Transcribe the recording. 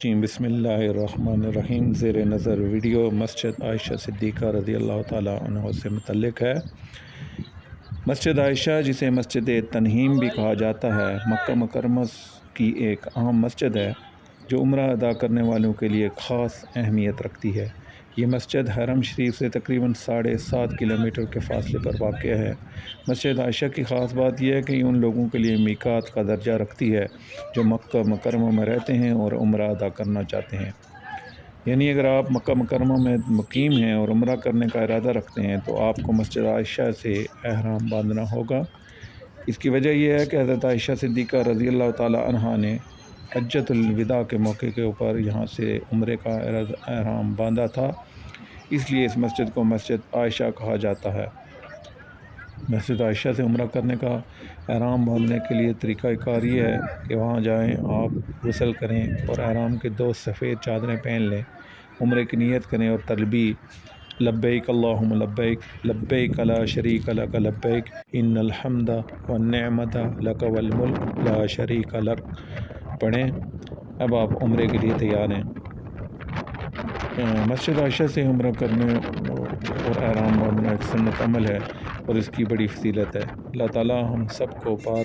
جی بسم اللہ الرحمن الرحیم۔ زیر نظر ویڈیو مسجد عائشہ صدیقہ رضی اللہ تعالیٰ عنہ سے متعلق ہے۔ مسجد عائشہ، جسے مسجد تنعیم بھی کہا جاتا ہے، مکہ مکرمہ کی ایک اہم مسجد ہے جو عمرہ ادا کرنے والوں کے لیے خاص اہمیت رکھتی ہے۔ یہ مسجد حرم شریف سے تقریباً 7.5 کلومیٹر کے فاصلے پر واقع ہے۔ مسجد عائشہ کی خاص بات یہ ہے کہ یہ ان لوگوں کے لیے میقات کا درجہ رکھتی ہے جو مکہ مکرمہ میں رہتے ہیں اور عمرہ ادا کرنا چاہتے ہیں۔ یعنی اگر آپ مکہ مکرمہ میں مقیم ہیں اور عمرہ کرنے کا ارادہ رکھتے ہیں تو آپ کو مسجد عائشہ سے احرام باندھنا ہوگا۔ اس کی وجہ یہ ہے کہ حضرت عائشہ صدیقہ رضی اللہ تعالیٰ عنہا نے حجۃ الوداع کے موقع کے اوپر یہاں سے عمرے کا احرام باندھا تھا، اس لیے اس مسجد کو مسجد عائشہ کہا جاتا ہے۔ مسجد عائشہ سے عمرہ کرنے کا احرام باندھنے کے لیے طریقہ کار یہ ہے کہ وہاں جائیں، آپ غسل کریں اور احرام کے 2 سفید چادریں پہن لیں، عمرے کی نیت کریں اور تلبیہ لبیک اللہم لبیک لبیک لا شریک لک لبیک ان الحمد والنعمت لک والملک لا شریک لک پڑھیں۔ اب آپ عمرے کے لیے تیار ہیں۔ مسجد عائشہ سے عمرہ کرنے اور احرام باندھنا ایک سنت عمل ہے اور اس کی بڑی فضیلت ہے۔ اللہ تعالیٰ ہم سب کو بار